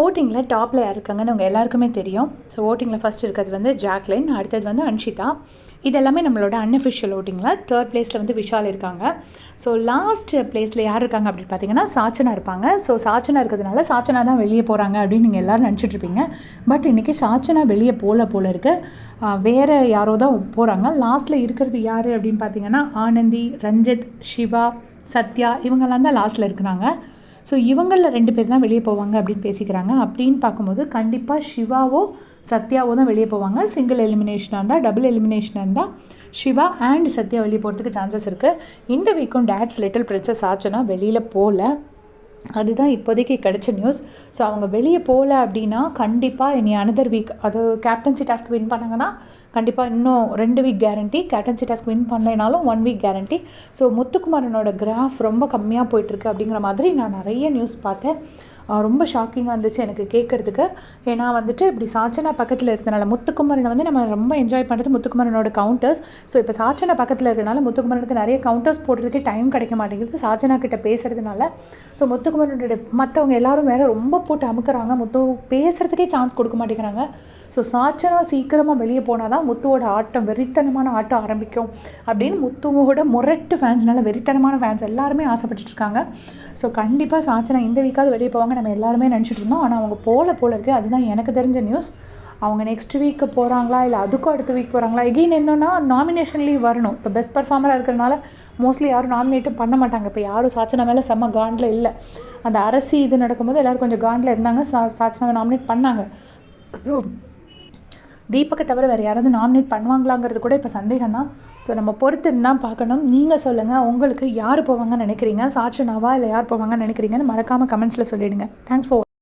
ஓட்டிங்கில் டாப்பில் யார் இருக்காங்கன்னு உங்கள் எல்லாருக்குமே தெரியும். ஸோ ஓட்டிங்கில் ஃபஸ்ட் இருக்கிறது வந்து ஜாக்லின், அடுத்தது வந்து அன்ஷிதா. இது எல்லாமே நம்மளோட அன்அஃபிஷியல் ஓட்டிங்கில். தேர்ட் பிளேஸில் வந்து விஷால் இருக்காங்க. ஸோ லாஸ்ட் பிளேஸில் யார் இருக்காங்க அப்படின்னு பார்த்தீங்கன்னா சாச்சனா இருப்பாங்க. ஸோ சாச்சனா இருக்கிறதுனால சாச்சனா தான் வெளியே போகிறாங்க அப்படின்னு நீங்கள் எல்லோரும் நினச்சிட்ருப்பீங்க. பட் இன்றைக்கி சாச்சனா வெளியே போல இருக்குது. வேறு யாரோ தான் போகிறாங்க. லாஸ்ட்டில் இருக்கிறது யார் அப்படின்னு பார்த்தீங்கன்னா ஆனந்தி, ரஞ்சித், சிவா, சத்யா இவங்கெல்லாம் தான் லாஸ்ட்டில் இருக்கிறாங்க. ஸோ இவங்களில் 2 பேர் தான் வெளியே போவாங்க அப்படின்னு பேசிக்கிறாங்க. அப்படின்னு பார்க்கும்போது கண்டிப்பாக சிவாவோ சத்யாவோ தான் வெளியே போவாங்க. சிங்கிள் எலிமினேஷனாக இருந்தால், டபுள் எலிமினேஷனாக இருந்தால் சிவா அண்ட் சத்யா வெளியே போகிறதுக்கு சான்சஸ் இருக்குது. இந்த வீக்கும் டேட்ஸ் லிட்டில் பிரின்சஸ் ஆச்சுன்னா வெளியில் போகல. அதுதான் இப்போதைக்கு கிடைச்ச நியூஸ். ஸோ அவங்க வெளியே போகல அப்படின்னா கண்டிப்பாக இனி அனதர் வீக், அது கேப்டன்சி டாஸ்க் வின் பண்ணாங்கன்னா கண்டிப்பாக இன்னும் 2 week guarantee. Captaincy task win பண்ணலைனாலும் 1 வீக் கேரண்டி. ஸோ முத்துக்குமாரனோட கிராஃப் ரொம்ப கம்மியாக போயிட்டுருக்கு அப்படிங்கிற மாதிரி நான் நிறைய நியூஸ் பார்த்தேன். ரொம்ப ஷாக்கிங்காக இருந்துச்சு எனக்கு கேட்குறதுக்கு. ஏன்னா வந்துட்டு இப்படி சாச்சனா பக்கத்தில் இருக்கிறதுனால முத்துக்குமரனை வந்து நம்ம ரொம்ப என்ஜாய் பண்ணுறது முத்துக்குமரனோட கவுண்டர்ஸ். ஸோ இப்போ சாச்சனா பக்கத்தில் இருக்கிறதுனால முத்துக்குமரனுக்கு நிறைய கவுண்டர்ஸ் போடுறதுக்கு டைம் கிடைக்க மாட்டேங்குது சாச்சனா கிட்ட பேசுறதுனால. ஸோ முத்துக்குமரனோட மற்றவங்க எல்லாரும் வேற ரொம்ப போட்டு அமுக்குறாங்க. முத்து பேசுறதுக்கே சான்ஸ் கொடுக்க மாட்டேங்கிறாங்க. ஸோ சாச்சனா சீக்கிரமாக வெளியே போனால் தான் முத்துவோட ஆட்டம், வெறித்தனமான ஆட்டம் ஆரம்பிக்கும் அப்படின்னு முத்துவோட முரட்டு ஃபேன்ஸ்னால வெறித்தனமான ஃபேன்ஸ் எல்லாருமே ஆசைப்பட்டுட்டு இருக்காங்க. ஸோ கண்டிப்பாக சாச்சனா இந்த வீக்காவது வெளியே போவாங்க நம்ம எல்லாருமே நினச்சிட்டு இருந்தோம். ஆனால் அவங்க போல இருக்குது. அதுதான் எனக்கு தெரிஞ்ச நியூஸ். அவங்க நெக்ஸ்ட் வீக்கு போகிறாங்களா இல்லை அதுக்கும் அடுத்த வீக் போகிறாங்களா? எகெயின் என்னன்னா நாமினேஷன் லீவ் வரணும். இப்போ பெஸ்ட் பர்ஃபார்மராக இருக்கிறனால மோஸ்ட்லி யாரும் நாமினேட்டும் பண்ண மாட்டாங்க. இப்போ யாரும் சாச்சனா மேலே செம்ம காண்டில் இல்லை. அந்த அரசி இது நடக்கும்போது எல்லோரும் கொஞ்சம் காண்டில் இருந்தாங்க. சாச்சனாவை நாமினேட் பண்ணாங்க. ஸோ தீபக்கை தவிர வேறு யாராவது நாமினேட் பண்ணுவாங்களாங்கிறது கூட இப்போ சந்தேகம் தான். ஸோ நம்ம பொறுத்து தான் பார்க்கணும். நீங்கள் சொல்லுங்கள், உங்களுக்கு யார் போவாங்கன்னு நினைக்கிறீங்க? சாச்சனாவா இல்லை யார் போவாங்கன்னு நினைக்கிறீங்கன்னு மறக்காமல் கமெண்ட்ஸில் சொல்லிவிடுங்க. Thanks for